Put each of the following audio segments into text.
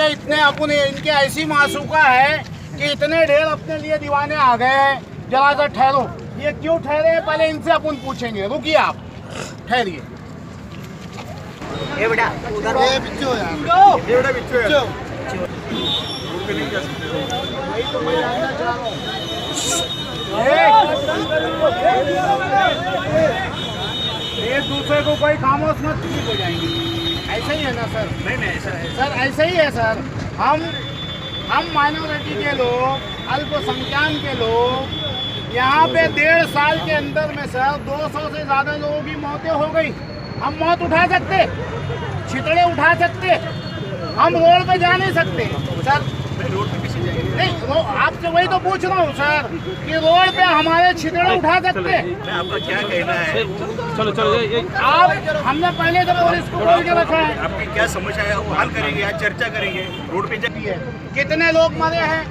ये इतने अपने इनके ऐसी मासूका है कि इतने ढेर अपने लिए दीवाने आ गए हैं। जरा सा ठहरो, ये क्यों ठहरे हैं पहले इनसे अपन पूछेंगे। रुकिए आप, ठहरिए। ये बेटा उधर ये बिच्चू यार, ये बेटा बिच्छू है। रोड पे नहीं जा सकते। वही तो मैं जानना चाह रहा हूँ। एक दूसरे को कोई खामोश मत ठीक हो जाएंगे। ऐसा ही है ना सर? नहीं ऐसा है सर, ऐसा ही है सर। हम माइनॉरिटी के लोग, अल्पसंख्यक के लोग यहाँ पे 1.5 साल के अंदर में सर 200 से ज्यादा लोगों की मौतें हो गई। हम मौत उठा सकते, छितड़े उठा सकते, हम रोड पे जा नहीं सकते सर। रोड पे किसी जाएंगे नहीं, आपसे वही तो पूछ रहा हूँ सर कि रोड पे हमारे छितड़े उठा सकते। मैं आपका क्या कहना है? चलो आप हमने पहले तो पुलिस को बोल के रखा है। आपकी क्या समस्या है वो हल करेंगे, आज चर्चा करेंगे। रोड पे जाइए। कितने लोग मरे हैं?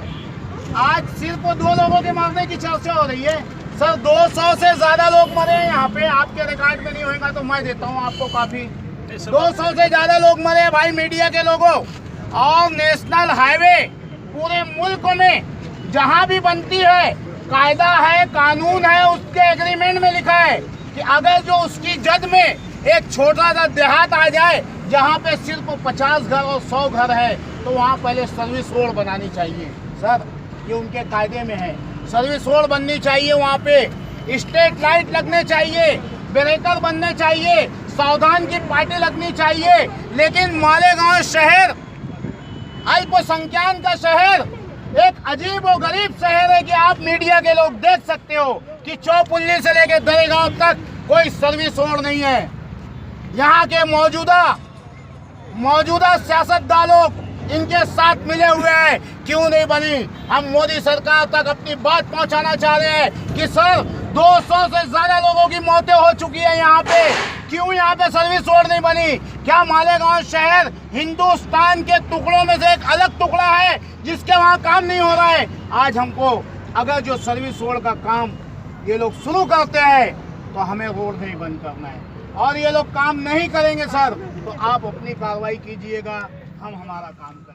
आज सिर्फ 2 लोगों के मरने की चर्चा हो रही है सर। 200 से ज्यादा लोग मरे हैं यहाँ पे। आपके रिकॉर्ड में नहीं होगा तो मैं देता हूँ आपको काफी। 200 से ज्यादा लोग मरे हैं भाई मीडिया के लोगों। और नेशनल हाईवे पूरे मुल्क में जहाँ भी बनती है, कायदा है, कानून है, उसके एग्रीमेंट में लिखा है कि अगर जो उसकी जद में एक छोटा सा देहात आ जाए जहाँ पे सिर्फ 50 घर और 100 घर है तो वहाँ पहले सर्विस रोड बनानी चाहिए सर। ये उनके कायदे में है, सर्विस रोड बननी चाहिए। वहाँ पे स्ट्रीट लाइट लगने चाहिए, ब्रेकर बनने चाहिए, सावधान की पार्टी लगनी चाहिए। लेकिन मालेगांव शहर अल्पसंख्यक का शहर, एक अजीब और गरीब शहर है कि आप मीडिया के लोग देख सकते हो कि चौपुल्ली से लेकर दरेगांव तक कोई सर्विस रोड नहीं है। यहाँ के मौजूदा सियासतदानों इनके साथ मिले हुए हैं। क्यों नहीं बनी? हम मोदी सरकार तक अपनी बात पहुंचाना चाह रहे हैं कि सर 200 से ज्यादा लोगों की मौतें हो चुकी है यहाँ पे। क्यों यहाँ पे सर्विस रोड नहीं बनी? क्या मालेगांव शहर हिंदुस्तान के टुकड़ों में से एक अलग टुकड़ा है जिसके वहाँ काम नहीं हो रहा है? आज हमको अगर जो सर्विस रोड का काम ये लोग शुरू करते हैं तो हमें रोड नहीं बंद करना है। और ये लोग काम नहीं करेंगे सर तो आप अपनी कार्रवाई कीजिएगा, हम हमारा काम करेंगे।